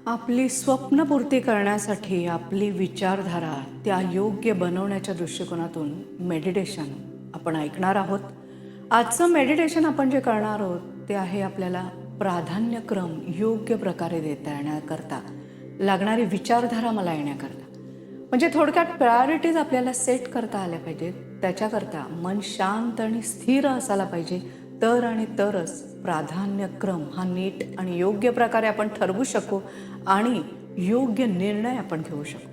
आपली स्वप्नपूर्ती करण्यासाठी आपली विचारधारा त्या योग्य बनवण्याच्या दृष्टिकोनातून मेडिटेशन आपण ऐकणार आहोत. आजचं मेडिटेशन आपण जे करणार आहोत ते आहे आपल्याला प्राधान्यक्रम योग्य प्रकारे देता येण्याकरता, लागणारी विचारधारा मला येण्याकरता. म्हणजे थोडक्यात प्रायोरिटीज आपल्याला सेट करता आल्या पाहिजेत. त्याच्याकरता मन शांत आणि स्थिर असायला पाहिजे. तर आणि तरच प्राधान्यक्रम हा नीट आणि योग्य प्रकारे आपण ठरवू शकू आणि योग्य निर्णय आपण घेऊ शकू.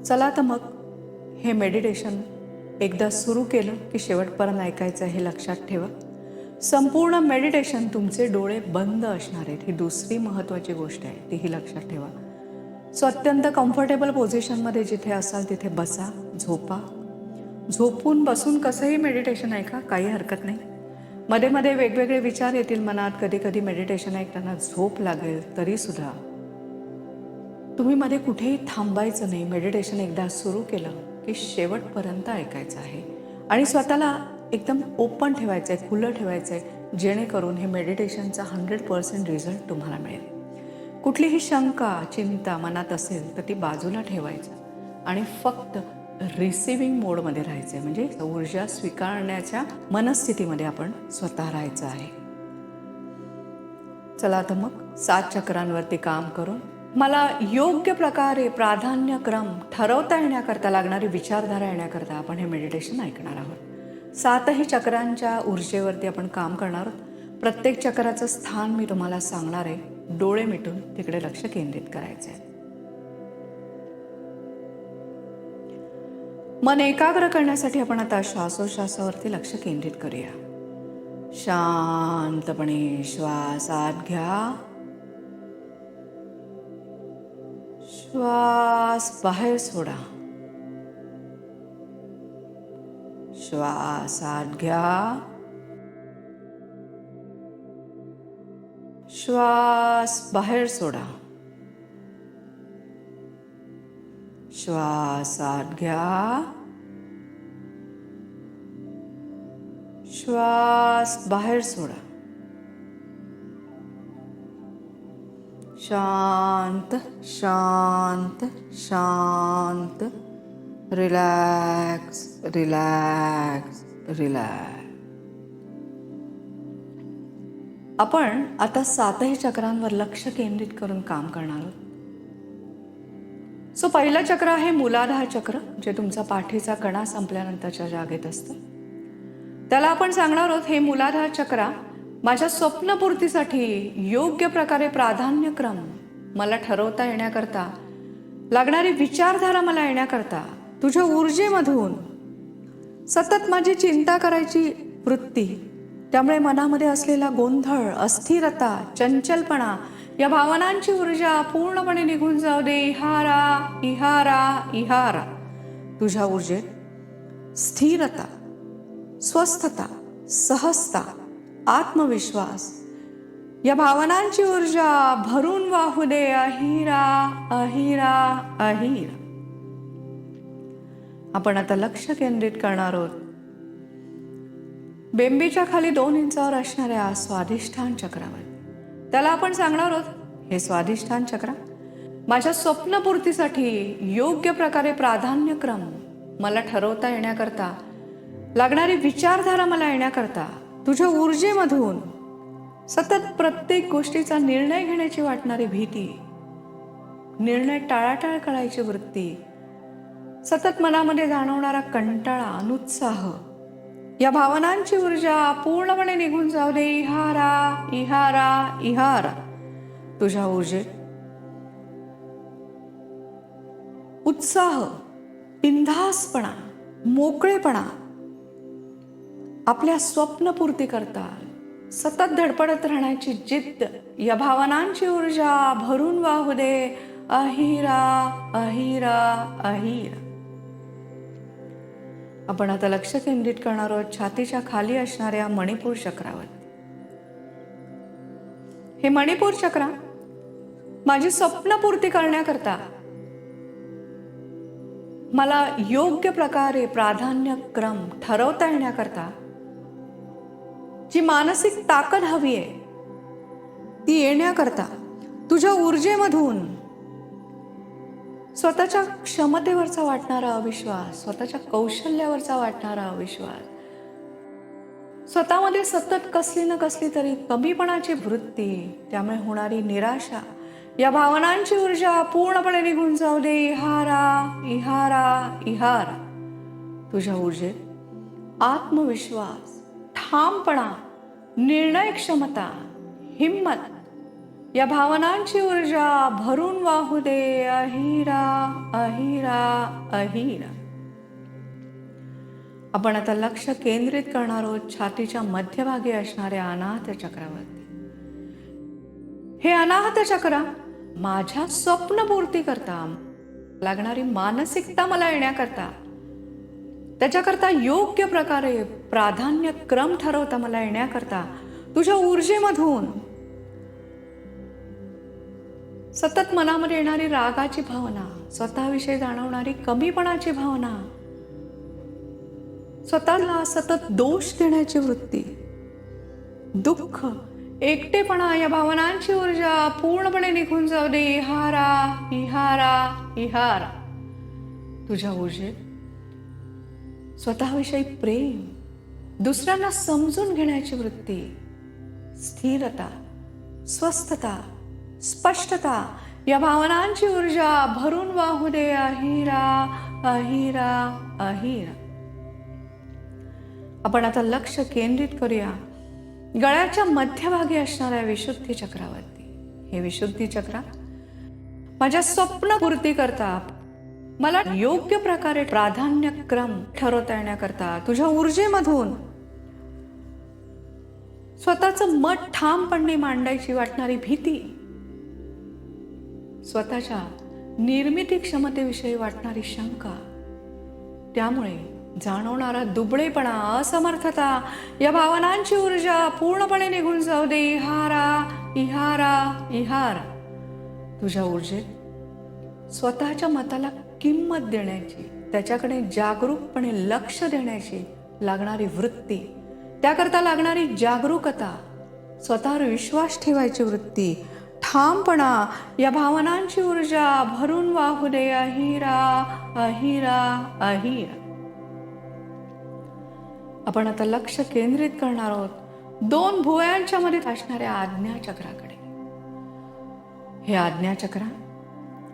चला तर मग हे मेडिटेशन एकदा सुरू केलं की शेवटपर्यंत ऐकायचं हे लक्षात ठेवा. संपूर्ण मेडिटेशन तुमचे डोळे बंद असणार आहेत, ही दुसरी महत्त्वाची गोष्ट आहे, तीही लक्षात ठेवा. सो अत्यंत कम्फर्टेबल पोझिशनमध्ये जिथे असाल तिथे बसा, झोपा. झोपून बसून कसंही मेडिटेशन ऐका, काही हरकत नाही. मध्ये मध्ये वेगवेगळे विचार येतील मनात, कधी कधी मेडिटेशन ऐकताना झोप लागेल, तरीसुद्धा तुम्ही मध्ये कुठेही थांबायचं नाही. मेडिटेशन एकदा सुरू केलं की शेवटपर्यंत ऐकायचं आहे आणि स्वतःला एकदम ओपन ठेवायचं आहे, खुलं ठेवायचं आहे, जेणेकरून हे मेडिटेशनचा 100% रिझल्ट तुम्हाला मिळेल. कुठलीही शंका चिंता मनात असेल तर ती बाजूला ठेवायचं आणि फक्त रिसिव्हिंग मोडमध्ये राहायचं आहे. म्हणजे ऊर्जा स्वीकारण्याच्या मनस्थितीमध्ये आपण स्वतः राहायचं आहे. चला तर मग 7 चक्रांवरती काम करून मला योग्य प्रकारे प्राधान्यक्रम ठरवता येण्याकरता, लागणारी विचारधारा येण्याकरता आपण हे मेडिटेशन ऐकणार आहोत. 7ही चक्रांच्या ऊर्जेवरती आपण काम करणार आहोत. प्रत्येक चक्राचं स्थान मी तुम्हाला सांगणार आहे. डोळे मिटून तिकडे लक्ष केंद्रित करायचे आहे. मन एकाग्र करण्यासाठी आपण आता श्वासोश्वासावरती लक्ष केंद्रित करूया. शांतपणे श्वास आत घ्या, श्वास बाहेर सोडा. श्वास आत घ्या, श्वास बाहेर सोडा. श्वास आत घ्या, श्वास बाहेर सोडा. शांत शांत शांत. Relax relax relax. आपण आता 7ही चक्रांवर लक्ष केंद्रित करून काम करणार आहोत. सो पहिलं चक्र आहे मूलाधार चक्र, जे तुमचा पाठीचा कणा संपल्यानंतरच्या जागेत असतं. त्याला आपण सांगणार आहोत, हे मूलाधार चक्रा माझ्या स्वप्नपूर्तीसाठी योग्य प्रकारे प्राधान्यक्रम मला ठरवता येण्याकरता, लागणारी विचारधारा मला येण्याकरता, तुझ्या ऊर्जेमधून सतत माझी चिंता करायची वृत्ती, त्यामुळे मनामध्ये असलेला गोंधळ, अस्थिरता, चंचलपणा, या भावनांची ऊर्जा पूर्णपणे निघून जाऊ दे. इहारा इहारा इहारा. तुझ्या ऊर्जेत स्थिरता, स्वस्थता, सहजता, आत्मविश्वास, या भावनांची ऊर्जा भरून वाहू दे. अहिरा अहिरा अहिरा. आपण आता लक्ष केंद्रित करणार आहोत बेंबीच्या खाली 2 इंचावर असणाऱ्या स्वाधिष्ठान चक्रावर. त्याला आपण सांगणार आहोत, हे स्वाधिष्ठान चक्र माझ्या स्वप्नपूर्तीसाठी योग्य प्रकारे प्राधान्यक्रम मला ठरवता येण्याकरता, लागणारी विचारधारा मला येण्याकरता, तुझ्या ऊर्जेमधून सतत प्रत्येक गोष्टीचा निर्णय घेण्याची वाटणारी भीती, निर्णय टाळाटाळ करायची वृत्ती, सतत मनामध्ये जाणवणारा कंटाळा, अनुत्साह, या भावनांची ऊर्जा पूर्णपणे निघून जाऊ दे. इहारा इहारा इहारा. तुझ्या ऊर्जेत उत्साह, बिनधास्तपणा, मोकळेपणा, आपल्या स्वप्नपूर्ती करता सतत धडपडत राहण्याची जिद्द, या भावनांची ऊर्जा भरून वाहू दे. अहिरा अहिरा अहिरा. आपण आता लक्ष केंद्रित करणार आहोत छातीच्या खाली असणाऱ्या मणिपूर चक्रावर. हे मणिपूर चक्र माझी स्वप्नपूर्ती करण्याकरता, मला योग्य प्रकारे प्राधान्यक्रम ठरवता येण्याकरता जी मानसिक ताकद हवी आहे ती येण्याकरता, तुझ्या ऊर्जेमधून स्वतःच्या क्षमतेवरचा वाटणारा अविश्वास, स्वतःच्या कौशल्यावरचा वाटणारा अविश्वास, स्वतःमध्ये सतत कसली न कसली तरी कमीपणाची वृत्ती, त्यामुळे होणारी निराशा, या भावनांची ऊर्जा पूर्णपणे निघून जाऊ दे. इहारा इहारा इहारा. तुझ्या ऊर्जेत आत्मविश्वास, ठामपणा, निर्णय क्षमता, हिम्मत, या भावनांची ऊर्जा भरून वाहू दे. अहिरा अहिरा अहिरा. आपण आता लक्ष केंद्रित करणार आहोत छातीच्या मध्यभागी असणाऱ्या अनाहत चक्रावरती. हे अनाहत चक्र माझ्या स्वप्नपूर्ती करता लागणारी मानसिकता मला येण्याकरता, त्याच्याकरता योग्य प्रकारे प्राधान्य क्रम ठरवता मला येण्याकरता, तुझ्या ऊर्जेमधून सतत मनामध्ये येणारी रागाची भावना, स्वतःविषयी जाणवणारी कमीपणाची भावना, स्वतःला सतत दोष देण्याची वृत्ती, दुःख, एकटेपणा, या भावनांची ऊर्जा पूर्णपणे निघून जाऊ दे. इहारा इहारा इहारा. तुझ्या ऊर्जेत स्वतःविषयी प्रेम, दुसऱ्यांना समजून घेण्याची वृत्ती, स्थिरता, स्वस्थता, स्पष्टता, या भावनांची ऊर्जा भरून वाहू दे. अहिरा अहिरा अहिरा. आपण आता लक्ष केंद्रित करूया गळ्याच्या मध्यभागी असणाऱ्या विशुद्धी चक्रावरती. हे विशुद्धी चक्र माझ्या स्वप्नपूर्ती करता, मला योग्य प्रकारे प्राधान्यक्रम ठरवता येण्याकरता, तुझ्या ऊर्जेमधून स्वतःचं मत ठामपणे मांडायची वाटणारी भीती, स्वतःच्या निर्मिती क्षमतेविषयी वाटणारी शंका, त्यामुळे जाणवणारा दुबळेपणा, असमर्थता, या भावनांची ऊर्जा पूर्णपणे निघून जाऊ दे. इहारा इहारा इहारा. तुझ्या ऊर्जेत स्वतःच्या मताला किंमत देण्याची, त्याच्याकडे जागरूकपणे लक्ष देण्याची लागणारी वृत्ती, त्याकरता लागणारी जागरूकता, स्वतःवर विश्वास ठेवायची वृत्ती, ठामपणा, या भावनांची ऊर्जा भरून वाहू दे. अहिरा अहिरा अहिरा. आपण आता लक्ष केंद्रित करणार आहोत दोन भुवयांच्या मध्ये असणाऱ्या आज्ञाचक्राकडे. हे आज्ञाचक्र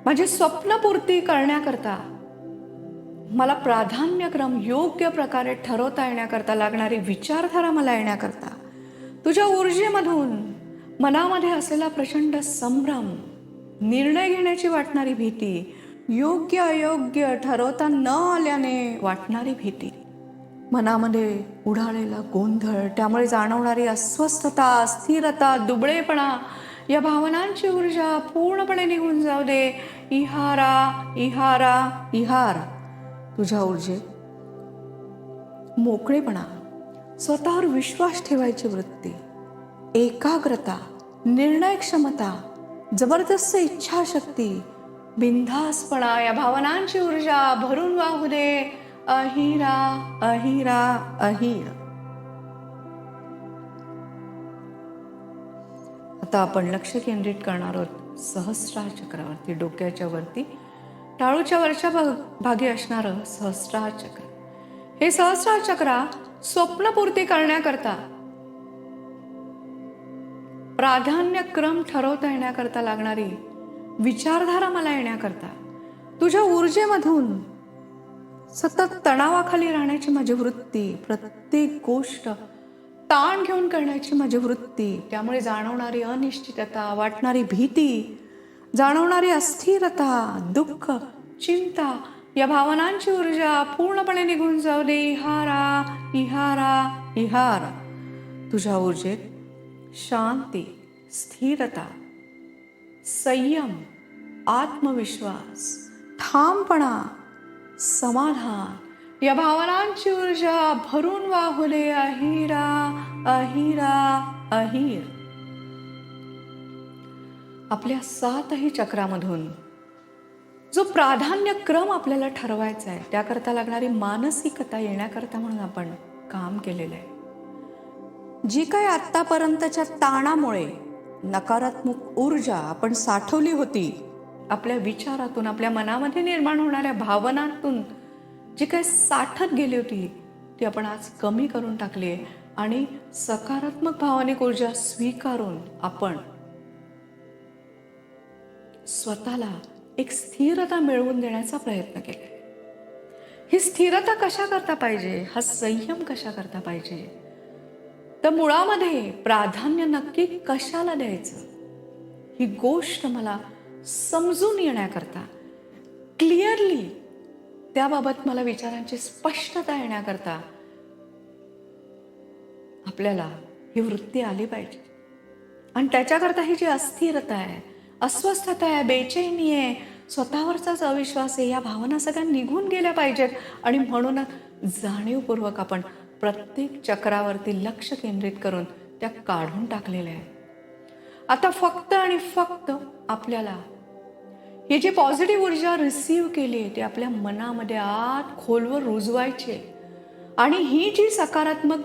माझी स्वप्नपूर्ती करण्याकरता, मला प्राधान्यक्रम योग्य प्रकारे ठरवता येण्याकरता लागणारी विचारधारा मला येण्याकरता, तुझ्या ऊर्जेमधून मनामध्ये असलेला प्रचंड संभ्रम, निर्णय घेण्याची वाटणारी भीती, योग्य अयोग्य ठरवता न आल्याने वाटणारी भीती, मनामध्ये उडालेला गोंधळ, त्यामुळे जाणवणारी अस्वस्थता, अस्थिरता, दुबळेपणा, या भावनांची ऊर्जा पूर्णपणे निघून जाऊ दे. इहारा इहारा इहारा. तुझ्या ऊर्जेत मोकळेपणा, स्वतःवर विश्वास ठेवायची वृत्ती, एकाग्रता, निर्णय क्षमता, जबरदस्त इच्छाशक्ती, बिनधास्तपणा, या भावनांची ऊर्जा भरून वाहू दे. अहिरा अहिरा अहिरा. आता आपण लक्ष केंद्रित करणार आहोत सहस्रार चक्रावरती. डोक्याच्या वरती टाळूच्या वरच्या भागी असणारं सहस्रार चक्र. हे सहस्रार चक्र स्वप्नपूर्ती करण्याकरता, प्राधान्यक्रम ठरवता येण्याकरता लागणारी विचारधारा मला येण्याकरता, तुझ्या ऊर्जेमधून सतत तणावाखाली राहण्याची माझी वृत्ती, प्रत्येक गोष्ट ताण घेऊन करण्याची माझी वृत्ती, त्यामुळे जाणवणारी अनिश्चितता, वाटणारी भीती, जाणवणारी अस्थिरता, दुःख, चिंता, या भावनांची ऊर्जा पूर्णपणे निघून जाऊ दे. इहारा इहारा इहारा. तुझ्या ऊर्जेत शांती, स्थिरता, संयम, आत्मविश्वास, ठामपणा, समाधान, या भावनांची ऊर्जा भरून वाहू दे. अहिरा अहिरा अहिर. आपल्या 7ही चक्रामधून जो प्राधान्यक्रम आपल्याला ठरवायचा आहे, त्याकरता लागणारी मानसिकता येण्याकरता म्हणून आपण काम केलेलं आहे. जी काही आत्तापर्यंतच्या ताणामुळे, नकारात्मक ऊर्जा आपण साठवली होती, आपल्या विचारातून, आपल्या मनामध्ये निर्माण होणाऱ्या भावनांतून जी काही साठत गेली होती ती आपण आज कमी करून टाकली आहे आणि सकारात्मक भावनिक ऊर्जा स्वीकारून आपण स्वतःला एक स्थिरता मिळवून देण्याचा प्रयत्न केला. ही स्थिरता कशा करता पाहिजे, हा संयम कशा करता पाहिजे, तर मुळामध्ये प्राधान्य नक्की कशाला द्यायचं ही गोष्ट मला समजून येण्याकरता, क्लिअरली त्याबाबत मला विचारांची स्पष्टता येण्याकरता आपल्याला ही वृत्ती आली पाहिजे. आणि त्याच्याकरता ही जी अस्थिरता आहे, अस्वस्थता आहे, बेचैनी आहे, स्वतःवरचाच अविश्वास आहे, या भावना सगळ्या निघून गेल्या पाहिजेत. आणि म्हणूनच जाणीवपूर्वक आपण प्रत्येक चक्रावरती लक्ष केंद्रित करून त्या काढून टाकलेल्या आहेत. आता फक्त आणि फक्त आपल्याला ही जी पॉझिटिव्ह ऊर्जा रिसीव्ह केली आहे ती आपल्या मनामध्ये आत खोलवर रुजवायची. आणि ही जी सकारात्मक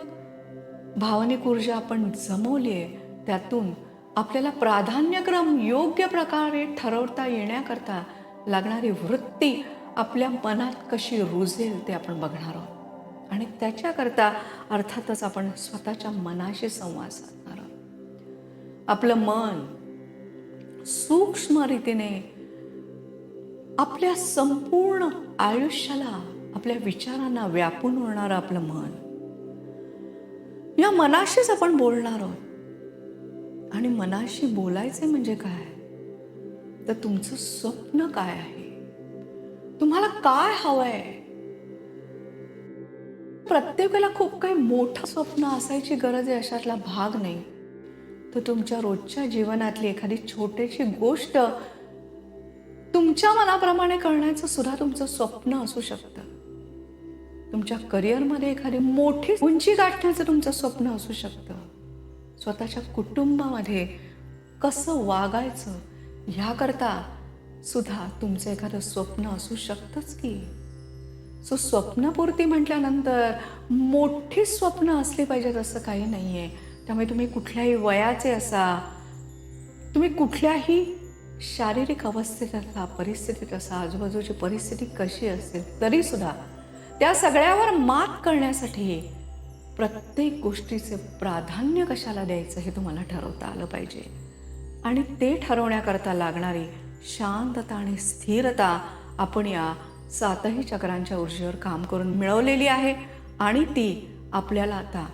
भावनिक ऊर्जा आपण जमवली आहे त्यातून आपल्याला प्राधान्यक्रम योग्य प्रकारे ठरवता येण्याकरता लागणारी वृत्ती आपल्या मनात कशी रुजेल ते आपण बघणार आहोत. आणि त्याच्याकरता अर्थातच आपण स्वतःच्या मनाशी संवाद साधणार आहोत. आपलं मन सूक्ष्म रीतीने आपल्या संपूर्ण आयुष्याला, आपल्या विचारांना व्यापून उरणारं आपलं मन, या मनाशीच आपण बोलणार आहोत. आणि मनाशी बोलायचे म्हणजे काय, तर तुमचं स्वप्न काय आहे, तुम्हाला काय हवंय. प्रत्येकाला खूप काही मोठं स्वप्न असायची गरज आहे अशातला भाग नाही. तर तुमच्या रोजच्या जीवनातली एखादी छोटीशी गोष्ट तुमच्या मनाप्रमाणे करण्याचं सुद्धा तुमचं स्वप्न असू शकतं. तुमच्या करिअरमध्ये एखादी मोठी उंची गाठण्याचं तुमचं स्वप्न असू शकतं. स्वतःच्या कुटुंबामध्ये कसं वागायचं ह्याकरता सुद्धा तुमचं एखादं स्वप्न असू शकतंच की. सो स्वप्नपूर्ती म्हटल्यानंतर मोठी स्वप्न असली पाहिजेत असं काही नाही आहे. त्यामुळे तुम्ही कुठल्याही वयाचे असा, तुम्ही कुठल्याही शारीरिक अवस्थेत असा, परिस्थितीत असा, आजूबाजूची परिस्थिती कशी असेल तरीसुद्धा त्या सगळ्यावर मात करण्यासाठी प्रत्येक गोष्टीचे प्राधान्य कशाला द्यायचं हे तुम्हाला ठरवता आलं पाहिजे. आणि ते ठरवण्याकरता लागणारी शांतता आणि स्थिरता आपण या 7ही चक्रांच्या ऊर्जेवर काम करून मिळवलेली आहे. आणि ती आपल्याला आता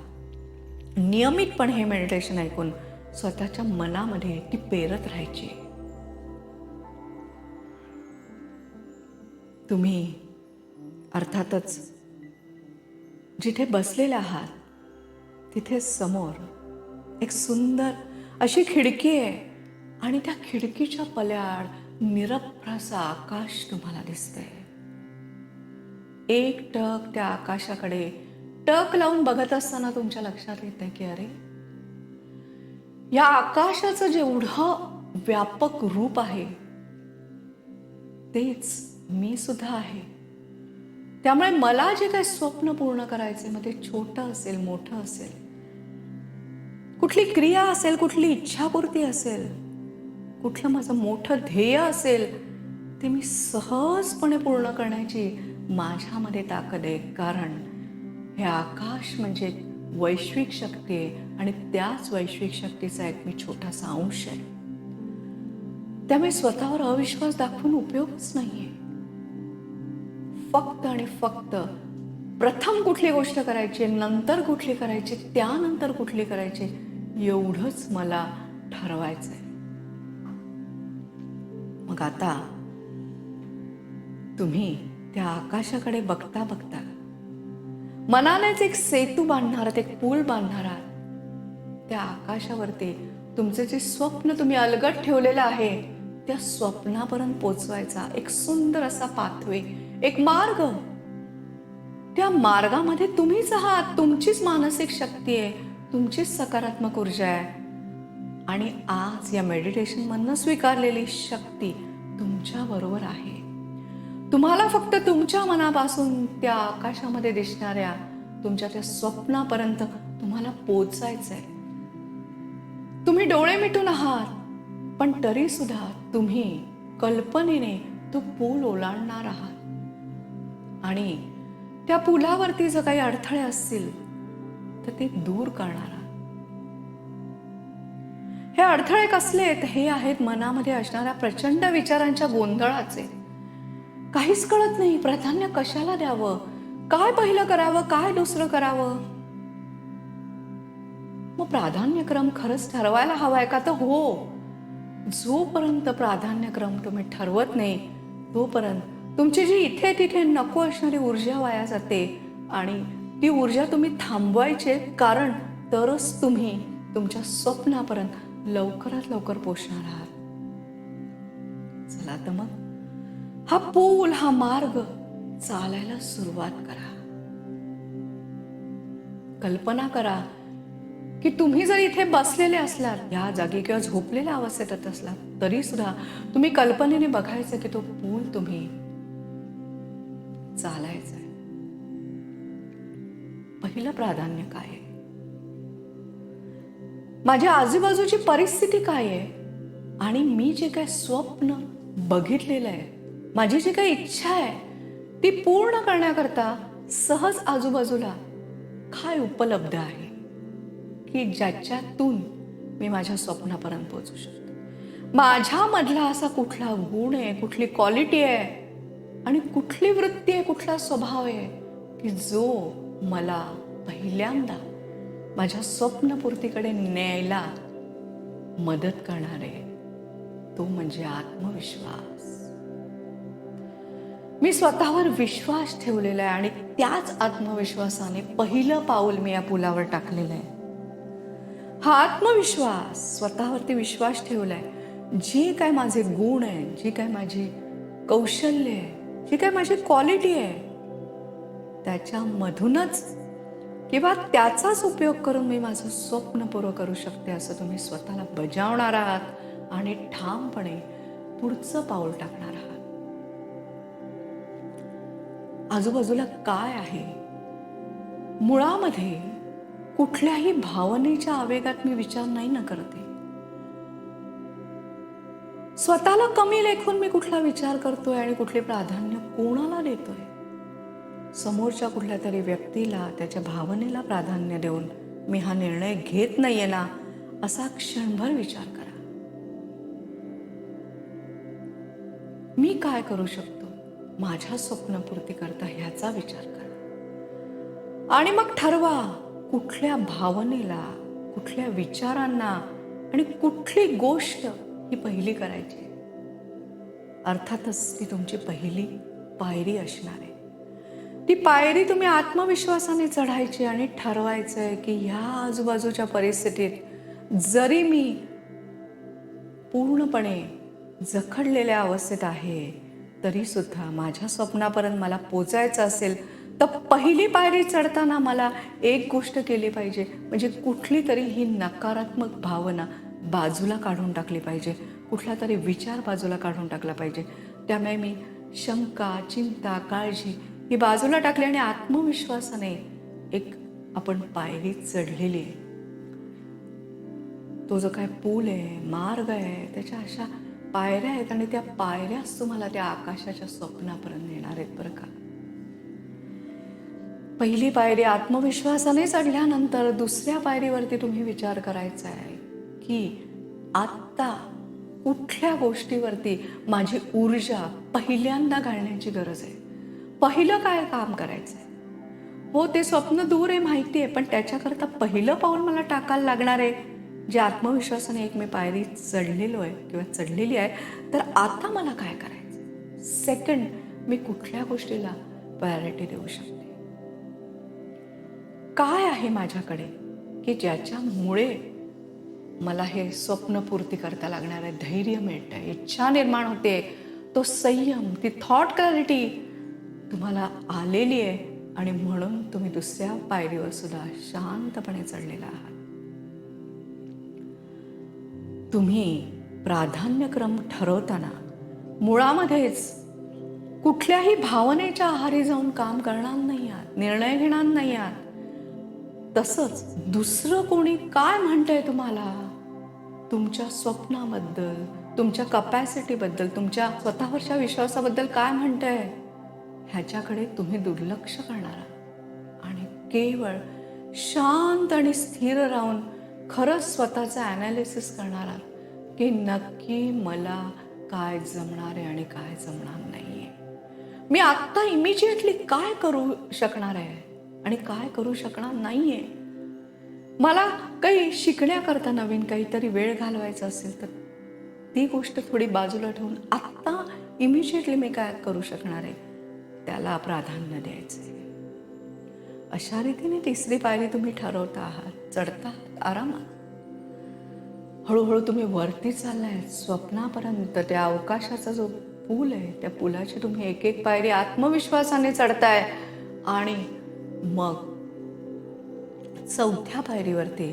नियमितपणे हे मेडिटेशन ऐकून स्वतःच्या मनामध्ये ती पेरत राहायची. तुम्ही अर्थातच जिथे बसलेले आहात तिथे समोर एक सुंदर अशी खिडकी आहे आणि त्या खिडकीच्या पल्याड निरभ्र आकाश तुम्हाला दिसतंय. एक टक त्या आकाशाकडे टक लावून बघत असताना तुमच्या लक्षात येतंय की अरे, या आकाशाचं जेवढं व्यापक रूप आहे तेच मी सुद्धा आहे. त्यामुळे मला जे काही स्वप्न पूर्ण करायचे, मग ते छोटं असेल मोठं असेल, कुठली क्रिया असेल, कुठली इच्छापूर्ती असेल, कुठलं माझं मोठं ध्येय असेल, ते मी सहजपणे पूर्ण करण्याची माझ्यामध्ये ताकद आहे. कारण हे आकाश म्हणजे वैश्विक शक्ती आहे आणि त्याच वैश्विक शक्तीचा एक मी छोटासा अंश आहे. त्यामुळे स्वतःवर अविश्वास दाखवून उपयोगच नाहीये. फक्त आणि फक्त प्रथम कुठली गोष्ट करायची, नंतर कुठली करायची, त्यानंतर कुठली करायची, एवढंच मला ठरवायचंय. मग आता तुम्ही त्या आकाशाकडे बघता बघता मनानेच एक सेतू बांधणार आहात, एक पूल बांधणार आहात. त्या आकाशावरती तुमचे जे स्वप्न तुम्ही अलगद ठेवलेलं आहे त्या स्वप्नापर्यंत पोचवायचा एक सुंदर असा पाथवे, एक मार्ग. त्या मार्गामध्ये तुम्हीच आहात, तुमचीच मानसिक शक्ती आहे, तुमचीच सकारात्मक ऊर्जा आहे. आणि आज या मेडिटेशन मधनं स्वीकारलेली शक्ती तुमच्या बरोबर आहे. तुम्हाला फक्त तुमच्या मनापासून त्या आकाशामध्ये दिसणाऱ्या तुमच्या त्या स्वप्नापर्यंत तुम्हाला पोचायचंय. तुम्ही तुम्ही डोळे मिटून आहात, पण तरी सुद्धा तुम्ही कल्पनेने तो पूल ओलांडणार आहात आणि त्या पुलावरती जर काही अडथळे असतील तर ते दूर करणार आहात. हे अडथळे कसले आहेत? हे आहेत मनामध्ये असणाऱ्या प्रचंड विचारांच्या गोंधळाचे. काहीच कळत नाही, प्राधान्य कशाला द्यावं, काय पहिलं करावं, काय दुसरं करावं. मग प्राधान्यक्रम खरंच ठरवायला हवाय का? तर हो, जोपर्यंत प्राधान्यक्रम तुम्ही ठरवत नाही तोपर्यंत तुमची जी इथे तिथे नको असणारी ऊर्जा वाया जाते आणि ती ऊर्जा तुम्ही थांबवायची, कारण तरच तुम्ही तुमच्या स्वप्नापर्यंत लवकरात लवकर पोहोचणार आहात. चला तर मग हा पूल, हा मार्ग चालायला सुरुवात करा. कल्पना करा की तुम्ही जर इथे बसलेले असलात, या जागी किंवा झोपलेल्या अवस्थेत असलात, तरी सुद्धा तुम्ही कल्पनेने बघायचं की तो पूल तुम्ही चालायचा आहे. पहिलं प्राधान्य काय आहे? माझ्या आजूबाजूची परिस्थिती काय आहे आणि मी जे काय स्वप्न बघितलेलं आहे, माझी जी काही इच्छा आहे ती पूर्ण करण्याकरता सहज आजूबाजूला काय उपलब्ध आहे की ज्याच्यातून मी माझ्या स्वप्नापर्यंत पोहोचू शकतो. माझ्यामधला असा कुठला गुण आहे, कुठली क्वालिटी आहे आणि कुठली वृत्ती आहे, कुठला स्वभाव आहे की जो मला पहिल्यांदा माझ्या स्वप्नपूर्तीकडे न्यायला मदत करणार आहे. तो म्हणजे आत्मविश्वास. मी स्वतःवर विश्वास ठेवलेला आहे आणि त्याच आत्मविश्वासाने पहिलं पाऊल मी या पुलावर टाकलेलं आहे. हा आत्मविश्वास, स्वतःवरती विश्वास ठेवलाय. जे काय माझे गुण आहे, जी काय माझी कौशल्य आहे, जी काय माझी क्वालिटी आहे, त्याच्यामधूनच किंवा त्याचाच उपयोग करून मी माझं स्वप्न पूर्ण करू शकते असं तुम्ही स्वतःला बजावणार आहात आणि ठामपणे पुढचं पाऊल टाकणार आहात. आजूबाजूला काय आहे? मुळामध्ये कुठल्याही भावनेच्या आवेगात मी विचार नाही ना करते. स्वतःला कमी लेखून मी कुठला विचार करतोय आणि कुठले प्राधान्य कोणाला देतोय? समोरच्या कुठल्या तरी व्यक्तीला, त्याच्या भावनेला प्राधान्य देऊन मी हा निर्णय घेत नाहीये ना, असा क्षणभर विचार करा. मी काय करू शकतो माझ्या स्वप्नपूर्ती करता ह्याचा विचार करा आणि मग ठरवा कुठल्या भावनेला, कुठल्या विचारांना आणि कुठली गोष्ट ही पहिली करायची. अर्थातच ती तुमची पहिली पायरी असणार आहे. ती पायरी तुम्ही आत्मविश्वासाने चढायची आणि ठरवायचंय की ह्या आजूबाजूच्या परिस्थितीत जरी मी पूर्णपणे जखडलेल्या अवस्थेत आहे, तरी सुद्धा माझ्या स्वप्नापर्यंत मला पोचायचं असेल तर पहिली पायरी चढताना मला एक गोष्ट केली पाहिजे, म्हणजे कुठली तरी ही नकारात्मक भावना बाजूला काढून टाकली पाहिजे, कुठला तरी विचार बाजूला काढून टाकला पाहिजे. त्यामुळे मी शंका, चिंता, काळजी ही बाजूला टाकली आणि आत्मविश्वासाने एक आपण पायरी चढलेली आहे. तो जो काय पूल आहे, मार्ग आहे, त्याच्या अशा पायऱ्या आहेत आणि त्या पायऱ्याच तुम्हाला त्या आकाशाच्या स्वप्नापर्यंत नेणार आहेत बरं का. पहिली पायरी आत्मविश्वासाने चढल्यानंतर दुसऱ्या पायरीवरती तुम्ही विचार करायचा आहे की आत्ता कुठल्या गोष्टीवरती माझी ऊर्जा पहिल्यांदा घालण्याची गरज आहे. पहिलं काय काम करायचं आहे? हो, ते स्वप्न दूर आहे माहिती आहे, पण त्याच्याकरता पहिलं पाऊल मला टाकायला लागणार आहे. जे आत्मविश्वासाने एक मी पायरी चढलेलो आहे किंवा चढलेली आहे, तर आता मला काय करायचं? सेकंड, मी कुठल्या गोष्टीला प्रायोरिटी देऊ शकते? काय आहे माझ्याकडे की ज्याच्यामुळे मला हे स्वप्न पूर्ती करता लागणार आहे? धैर्य मिळतंय, इच्छा निर्माण होते, तो संयम, ती थॉट क्लॅरिटी तुम्हाला आलेली आहे आणि म्हणून तुम्ही दुसऱ्या पायरीवर सुद्धा शांतपणे चढलेला आहात. तुम्ही प्राधान्यक्रम ठरवताना मुळामध्येच कुठल्याही भावनेच्या आहारी जाऊन काम करणार नाही आहात, निर्णय घेणार नाही आहात. तसंच दुसरं कोणी काय म्हणतंय तुम्हाला तुमच्या स्वप्नाबद्दल, तुमच्या कपॅसिटीबद्दल, तुमच्या स्वतःवरच्या विश्वासाबद्दल काय म्हणतंय ह्याच्याकडे तुम्ही दुर्लक्ष करणार आहात आणि केवळ शांत आणि स्थिर राहून खरंच स्वतःचं ॲनालिसिस करणार आहात की नक्की मला काय जमणार आहे आणि काय जमणार नाही आहे. मी आत्ता इमिजिएटली काय करू शकणार आहे आणि काय करू शकणार नाही आहे. मला काही शिकण्याकरता नवीन काहीतरी वेळ घालवायचा असेल तर ती गोष्ट थोडी बाजूला ठेवून आत्ता इमिजिएटली मी काय करू शकणार आहे त्याला प्राधान्य द्यायचं आहे. अशा रीतीने तिसरी पायरी तुम्ही ठरवता आहात, चढता आरामात. हळूहळू तुम्ही वरती चाललाय स्वप्नापर्यंत. त्या अवकाशाचा जो पूल आहे त्या पुलाची तुम्ही एक एक पायरी आत्मविश्वासाने चढताय आणि मग चौथ्या पायरीवरती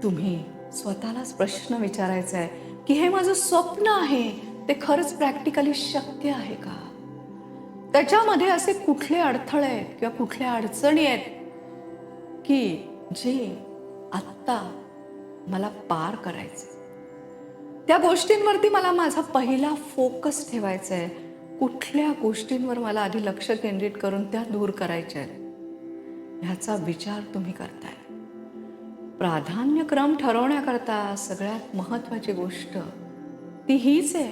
तुम्ही स्वतःलाच प्रश्न विचारायचा आहे की हे माझं स्वप्न आहे ते खरंच प्रॅक्टिकली शक्य आहे का. त्याच्यामध्ये असे कुठले अडथळे आहेत किंवा कुठल्या अडचणी आहेत की जे आत्ता मला पार करायचे. त्या गोष्टींवरती मला माझा पहिला फोकस ठेवायचा आहे. कुठल्या गोष्टींवर मला आधी लक्ष केंद्रित करून त्या दूर करायच्या आहेत ह्याचा विचार तुम्ही करताय. प्राधान्यक्रम ठरवण्याकरता सगळ्यात महत्त्वाची गोष्ट ती हीच आहे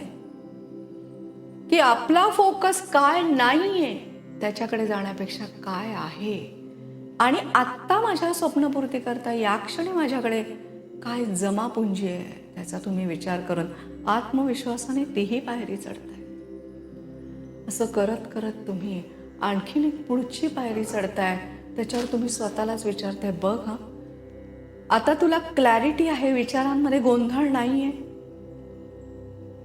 की आपला फोकस काय नाहीये त्याच्याकडे जाण्यापेक्षा काय आहे आणि आत्ता माझ्या स्वप्नपूर्ती करता या क्षणी माझ्याकडे काय जमापुंजी आहे त्याचा तुम्ही विचार करून आत्मविश्वासाने तीही पायरी चढताय. असं करत करत तुम्ही आणखीन एक पुढची पायरी चढताय. त्याच्यावर तुम्ही स्वतःलाच विचारताय, बघ हा आता तुला क्लॅरिटी आहे, विचारांमध्ये गोंधळ नाहीये,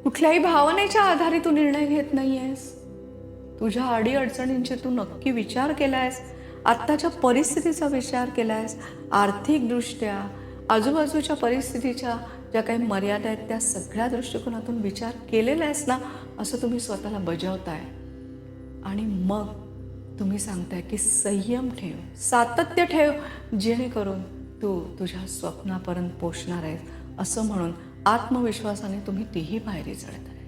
कुठल्याही भावनेच्या आधारे तू निर्णय घेत नाहीयेस, तुझ्या अडीअडचणींचे तू नक्की विचार केलायस, आत्ताच्या परिस्थितीचा विचार केलायस, आर्थिकदृष्ट्या आजूबाजूच्या परिस्थितीच्या ज्या काही मर्यादा आहेत त्या सगळ्या दृष्टिकोनातून विचार केलेला आहेस ना असं तुम्ही स्वतःला बजावताय. आणि मग तुम्ही सांगताय की संयम ठेव, सातत्य ठेव, जेणेकरून तू तुझ्या स्वप्नापर्यंत पोचणार आहेस असं म्हणून आत्मविश्वासाने तुम्ही तीही पायरी चढताय.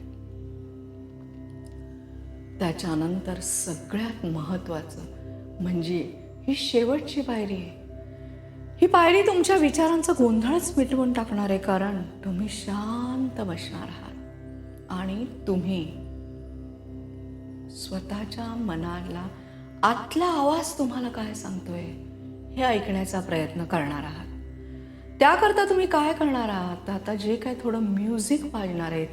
त्याच्यानंतर सगळ्यात महत्त्वाचं म्हणजे ही शेवटची पायरी आहे. ही पायरी तुमच्या विचारांचा गोंधळच मिटवून टाकणार आहे. कारण तुम्ही शांत बसणार आहात आणि तुम्ही स्वतःच्या मनाला आतला आवाज तुम्हाला काय सांगतोय हे ऐकण्याचा प्रयत्न करणार आहात. त्याकरता तुम्ही काय करणार आहात, आता जे काय थोडं म्युझिक वाजणार आहे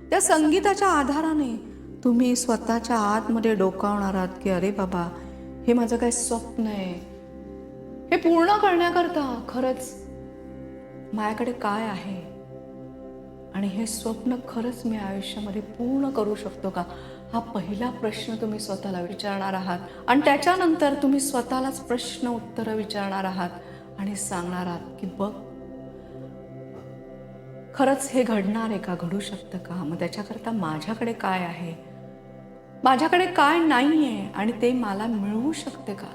त्या संगीताच्या आधाराने तुम्ही स्वतःच्या आतमध्ये डोकावणार आहात की अरे बाबा हे माझं काय स्वप्न आहे, हे पूर्ण करण्याकरता खरंच माझ्याकडे काय आहे आणि हे स्वप्न खरंच मी आयुष्यामध्ये पूर्ण करू शकतो का, हा पहिला प्रश्न तुम्ही स्वतःला विचारणार आहात. आणि त्याच्यानंतर तुम्ही स्वतःलाच प्रश्न उत्तरं विचारणार आहात आणि सांगणार आहात की बघ खरंच हे घडणार आहे का, घडू शकतं का, मग त्याच्याकरता माझ्याकडे काय आहे, माझ्याकडे काय नाही आहे आणि ते मला मिळवू शकते का,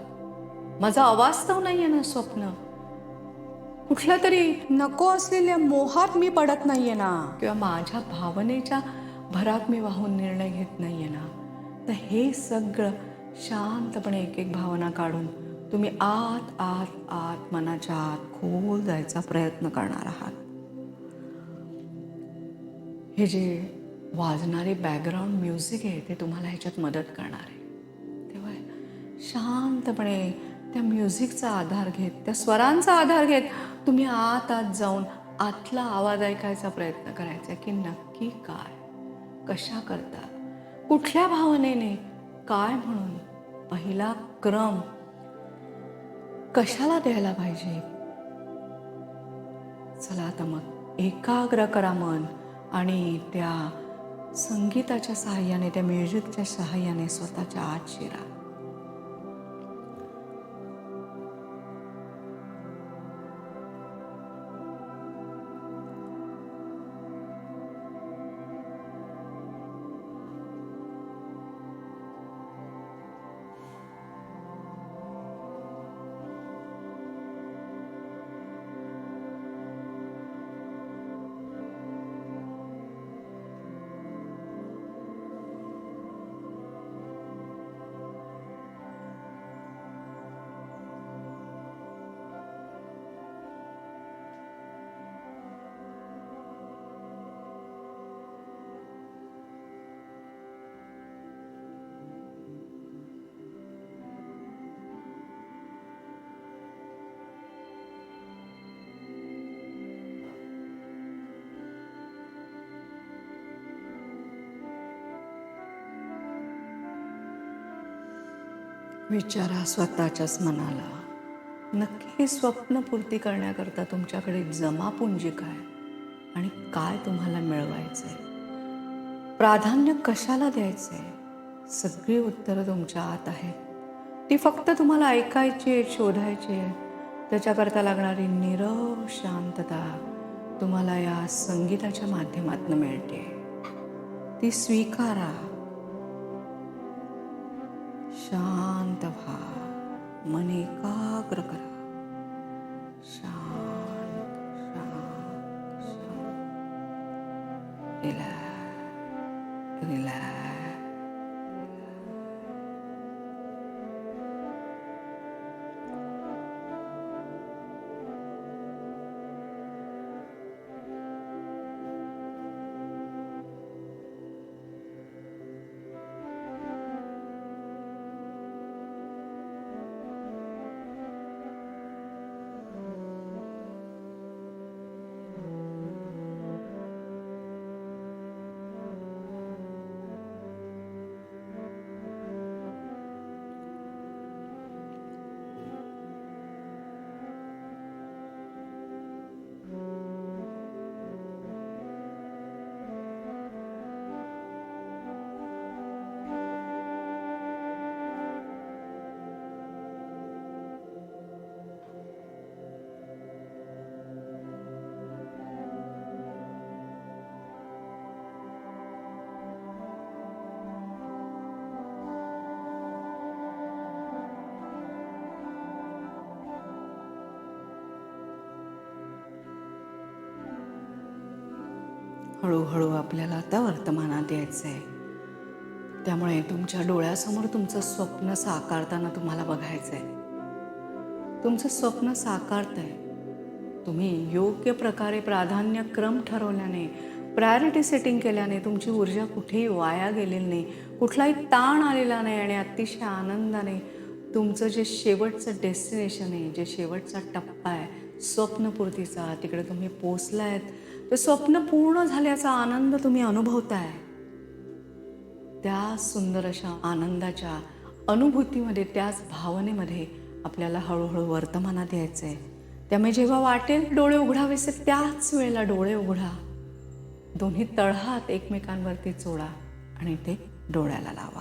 माझं अवास्तव नाही आहे ना स्वप्न, कुठल्या तरी नको असलेल्या मोहात मी पडत नाहीये ना, किंवा माझ्या भावनेच्या भरात मी वाहून निर्णय घेत नाहीये ना. तर हे सगळं शांतपणे एक एक भावना काढून तुम्ही आत आत आत मनाच्या आत खोल जायचा प्रयत्न करणार आहात. हे जे वाजणारे बॅकग्राऊंड म्युझिक आहे ते तुम्हाला ह्याच्यात मदत करणार आहे. तेव्हा शांतपणे त्या म्युझिकचा आधार घेत, त्या स्वरांचा आधार घेत तुम्ही आत आत जाऊन आतला आवाज ऐकायचा प्रयत्न करायचा की नक्की काय, कशा करता, कुठल्या भावनेने, काय म्हणून, पहिला क्रम कशाला द्यायला पाहिजे. चला आता मग एकाग्र करा मन आणि त्या संगीताच्या सहाय्याने, त्या म्युझिकच्या सहाय्याने स्वतःच्या आत शिरा. विचारा स्वतःच्याच मनाला, नक्की हे स्वप्न पूर्ती करण्याकरता तुमच्याकडे जमापुंजी काय आणि काय तुम्हाला मिळवायचंय, प्राधान्य कशाला द्यायचंय, सगळी उत्तरं तुमच्या आत आहेत. ती फक्त तुम्हाला ऐकायची आहेत, शोधायची आहे. त्याच्याकरता लागणारी नीरव शांतता तुम्हाला या संगीताच्या माध्यमातून मिळते. ती स्वीकारा. शांत व्हा, मन एकाग्र करा. शांत शांत शांत. Relax relax. हळूहळू आपल्याला आता वर्तमानात यायचं आहे. त्यामुळे तुमच्या डोळ्यासमोर तुमचं स्वप्न साकारताना तुम्हाला बघायचं आहे. तुमचं स्वप्न साकारतंय. तुम्ही योग्य प्रकारे प्राधान्यक्रम ठरवल्याने, प्रायोरिटी सेटिंग केल्याने तुमची ऊर्जा कुठेही वाया गेलेली नाही, कुठलाही ताण आलेला नाही आणि अतिशय आनंदाने तुमचं जे शेवटचं डेस्टिनेशन आहे, जे शेवटचा टप्पा आहे स्वप्नपूर्तीचा, तिकडे तुम्ही पोचलायत. ते स्वप्न पूर्ण झाल्याचा आनंद तुम्ही अनुभवताय. त्या सुंदर अशा आनंदाच्या अनुभूतीमध्ये, त्याच भावनेमध्ये आपल्याला हळूहळू वर्तमानात यायचं आहे. त्यामुळे जेव्हा वाटेल डोळे उघडावेसे त्याच वेळेला डोळे उघडा. दोन्ही तळहात एकमेकांवरती चोळा आणि ते डोळ्याला लावा.